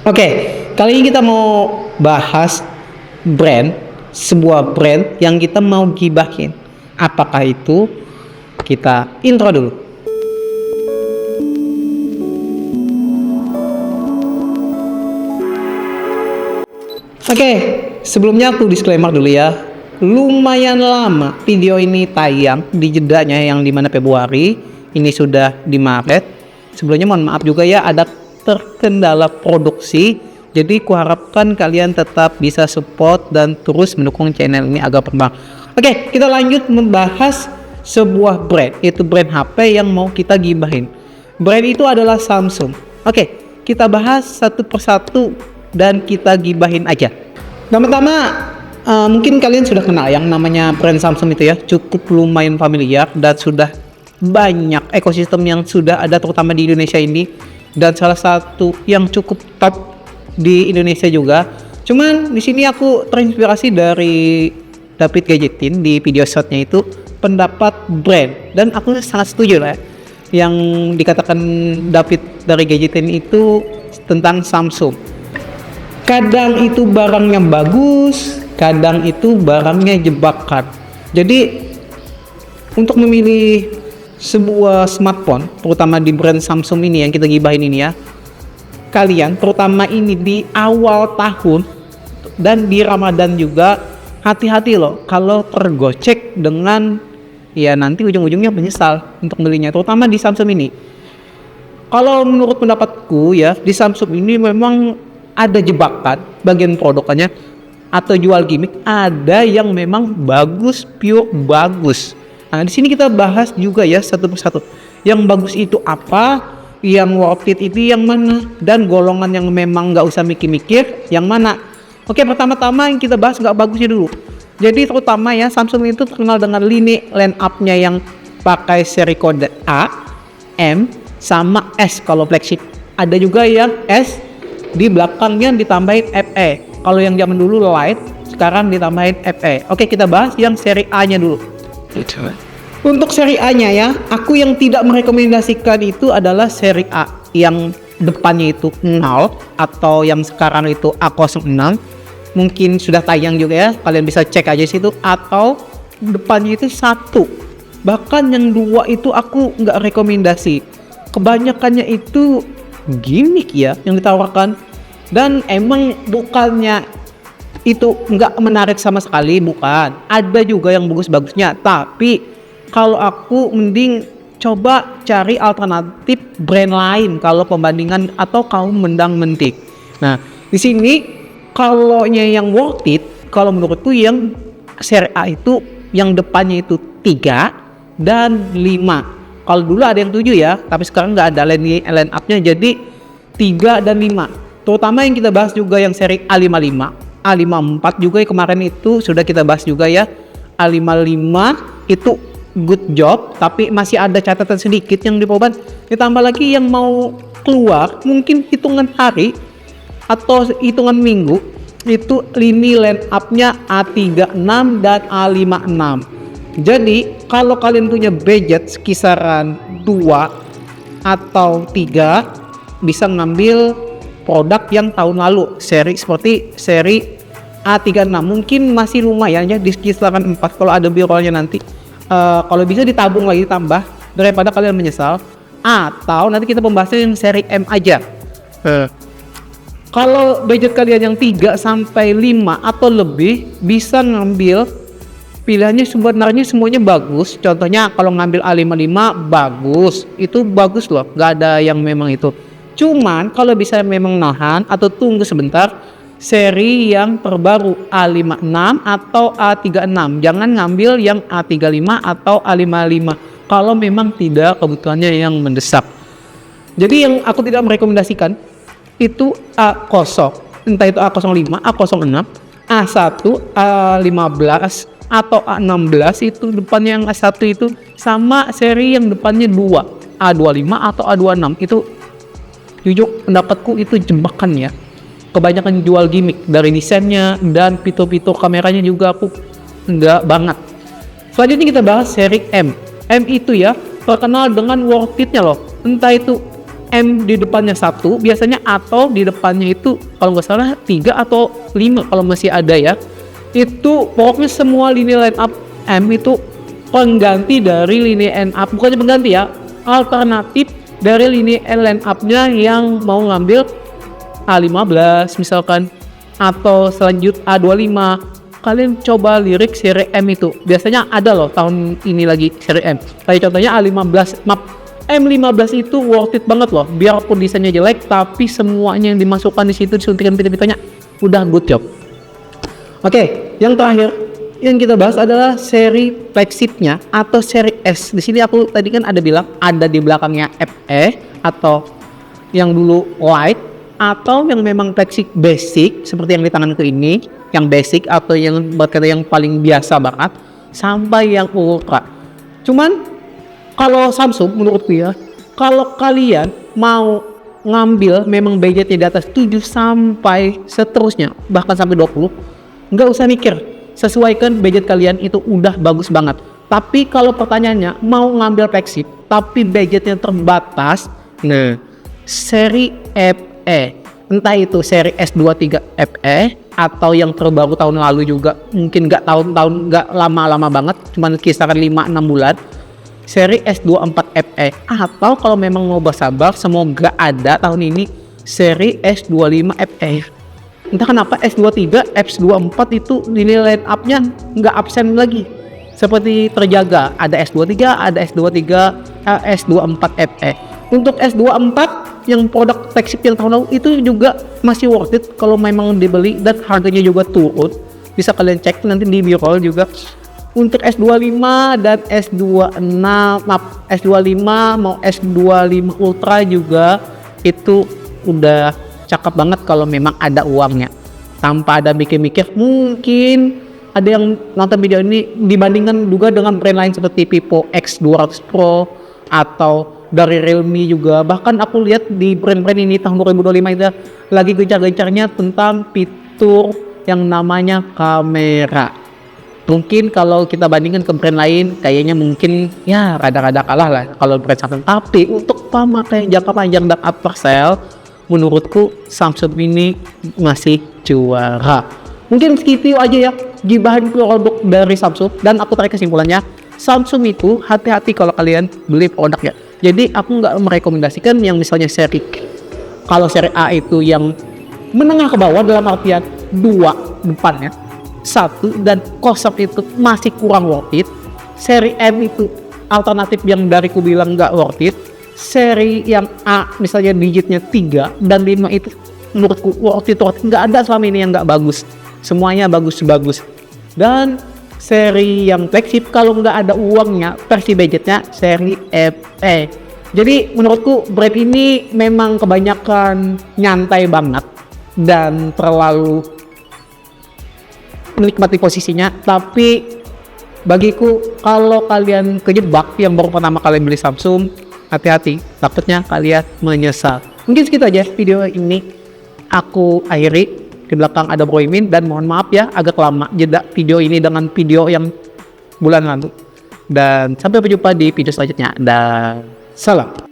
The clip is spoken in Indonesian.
Oke, kali ini kita mau bahas sebuah brand yang kita mau gibahin. Apakah itu? Kita intro dulu. Oke, sebelumnya aku disclaimer dulu ya. Lumayan lama video ini tayang di jedanya yang dimana Februari. Ini sudah di Maret. Sebelumnya mohon maaf juga ya, ada terkendala produksi. Jadi kuharapkan kalian tetap bisa support dan terus mendukung channel ini agar berkembang. Oke, kita lanjut membahas sebuah brand, yaitu brand HP yang mau kita gibahin. Brand itu adalah Samsung. Oke, kita bahas satu persatu dan kita gibahin aja. Pertama, mungkin kalian sudah kenal yang namanya brand Samsung itu ya, cukup lumayan familiar dan sudah banyak ekosistem yang sudah ada terutama di Indonesia ini, dan salah satu yang cukup top di Indonesia juga. Cuman di sini aku terinspirasi dari David Gadgetin di video shotnya itu pendapat brand, dan aku sangat setuju lah ya, yang dikatakan David dari Gadgetin itu tentang Samsung. Kadang itu barangnya bagus, kadang itu barangnya jebakan. Jadi untuk memilih sebuah smartphone, terutama di brand Samsung ini yang kita gibahin ini ya, kalian terutama ini di awal tahun dan di Ramadan juga, hati-hati loh kalau tergocek dengan ya nanti ujung-ujungnya menyesal untuk belinya, terutama di Samsung ini. Kalau menurut pendapatku ya, di Samsung ini memang ada jebakan bagian produkannya atau jual gimmick, ada yang memang bagus, pure bagus. Nah, di sini kita bahas juga ya satu persatu. Yang bagus itu apa, yang worth it itu yang mana, dan golongan yang memang nggak usah mikir-mikir yang mana. Oke, pertama-tama yang kita bahas nggak bagusnya dulu. Jadi terutama ya, Samsung itu terkenal dengan lini line up-nya yang pakai seri kode A, M, sama S kalau flagship. Ada juga yang S, di belakangnya ditambahin FE. Kalau yang zaman dulu Lite, sekarang ditambahin FE. Oke, kita bahas yang seri A-nya dulu. Untuk seri A-nya ya, aku yang tidak merekomendasikan itu adalah seri A yang depannya itu 0 atau yang sekarang itu A06. Mungkin sudah tayang juga ya, kalian bisa cek aja situ, atau depannya itu 1. Bahkan yang 2 itu aku nggak rekomendasi. Kebanyakannya itu gimmick ya yang ditawarkan, dan emang bukannya itu nggak menarik sama sekali, bukan. Ada juga yang bagus-bagusnya, tapi kalau aku mending coba cari alternatif brand lain kalau pembandingan atau kamu mendang-mentik. Nah, di sini kalau yang worth it, kalau menurutku yang seri A itu yang depannya itu 3 dan 5. Kalau dulu ada yang 7 ya, tapi sekarang nggak ada line up-nya, jadi 3 dan 5. Terutama yang kita bahas juga yang seri A55, A54 juga yang kemarin itu sudah kita bahas juga ya. A55 itu good job, tapi masih ada catatan sedikit yang dipoban. Ditambah lagi yang mau keluar mungkin hitungan hari atau hitungan minggu, itu lini line up-nya A36 dan A56. Jadi kalau kalian punya budget sekisaran 2 atau 3, bisa ngambil produk yang tahun lalu, seri seperti seri A36. Mungkin masih lumayan ya di kisaran 4 kalau ada birolnya nanti. Kalau bisa ditabung lagi tambah daripada kalian menyesal. Atau nanti kita pembahasin seri M aja. Kalau budget kalian yang 3 sampai 5 atau lebih, bisa ngambil pilihannya sebenarnya semuanya bagus. Contohnya kalau ngambil A55 bagus, itu bagus loh, nggak ada yang memang itu. Cuman kalau bisa memang nahan atau tunggu sebentar, seri yang terbaru A56 atau A36. Jangan ngambil yang A35 atau A55 kalau memang tidak kebutuhannya yang mendesak. Jadi yang aku tidak merekomendasikan itu A0, entah itu A05, A06, A1, A15 atau A16, itu depannya yang A1 itu, sama seri yang depannya 2, A25 atau A26. Itu jujur pendapatku itu jebakan ya. Kebanyakan jual gimmick dari desainnya dan fitur-fitur kameranya juga aku enggak banget. Selanjutnya kita bahas seri M. M itu ya terkenal dengan worth it-nya loh. Entah itu M di depannya 1 biasanya, atau di depannya itu kalau nggak salah 3 atau 5 kalau masih ada ya. Itu pokoknya semua lini line up M itu pengganti dari lini line up, bukannya pengganti ya, alternatif dari lini line up-nya yang mau ngambil A15 misalkan, atau selanjut A25. Kalian coba lirik seri M itu, biasanya ada loh tahun ini lagi seri M. Kayak contohnya A15, M15 itu worth it banget loh, biarpun desainnya jelek, tapi semuanya yang dimasukkan di situ, disuntikan pita-pitanya, udah good job. Oke, yang terakhir yang kita bahas adalah seri flagshipnya atau seri S. Di sini aku tadi kan ada bilang ada di belakangnya FE atau yang dulu light, atau yang memang flagship basic seperti yang di tanganku ini, yang basic atau yang berkata yang paling biasa banget, sampai yang ultra. Cuman kalau Samsung menurutku ya, kalau kalian mau ngambil memang budgetnya di atas 7 sampai seterusnya, bahkan sampai 20, nggak usah mikir, sesuaikan budget kalian, itu udah bagus banget. Tapi kalau pertanyaannya mau ngambil flagship tapi budgetnya terbatas, nah seri FE, entah itu seri S23 FE atau yang terbaru tahun lalu juga, mungkin nggak tahun-tahun, nggak lama-lama banget, cuman kisaran 5-6 bulan, seri S24 FE, atau kalau memang mau bersabar semoga ada tahun ini seri S25 FE. Entah kenapa S23, S24 itu nilai line up-nya nggak absen lagi, seperti terjaga, ada S23, ada S23, S24 FE. Untuk S24 yang produk flagship yang tahun lalu itu juga masih worth it kalau memang dibeli, dan harganya juga turun, bisa kalian cek nanti di B-roll juga. Untuk S25 dan S25 mau S25 Ultra juga itu udah cakep banget kalau memang ada uangnya, tanpa ada mikir-mikir. Mungkin ada yang nonton video ini dibandingkan juga dengan brand lain seperti Vivo X200 Pro atau dari Realme juga. Bahkan aku lihat di brand-brand ini tahun 2025 itu lagi gencar-gencarnya tentang fitur yang namanya kamera. Mungkin kalau kita bandingkan ke brand lain, kayaknya mungkin ya rada-rada kalah lah kalau brand Samsung. Tapi untuk pemakaian jangka panjang dan upsell, menurutku Samsung ini masih juara. Mungkin segitu aja ya gibahan produk dari Samsung, dan aku tarik kesimpulannya, Samsung itu hati-hati kalau kalian beli produknya. Jadi aku nggak merekomendasikan yang misalnya seri, kalau seri A itu yang menengah ke bawah, dalam artian 2 depannya, 1 dan kosong itu masih kurang worth it. Seri M itu alternatif yang dari ku bilang nggak worth it. Seri yang A misalnya digitnya 3 dan 5 itu menurutku worth it. Nggak ada selama ini yang nggak bagus, semuanya bagus-bagus. Dan seri yang flagship kalau nggak ada uangnya, versi budgetnya seri FE. Jadi menurutku brand ini memang kebanyakan nyantai banget dan terlalu menikmati posisinya. Tapi bagiku kalau kalian kejebak yang baru pertama kali beli Samsung, hati-hati, takutnya kalian menyesal. Mungkin segitu aja video ini aku akhiri. Di belakang ada Bro Imin, dan mohon maaf ya agak lama jeda video ini dengan video yang bulan lalu. Dan sampai berjumpa di video selanjutnya, dan salam.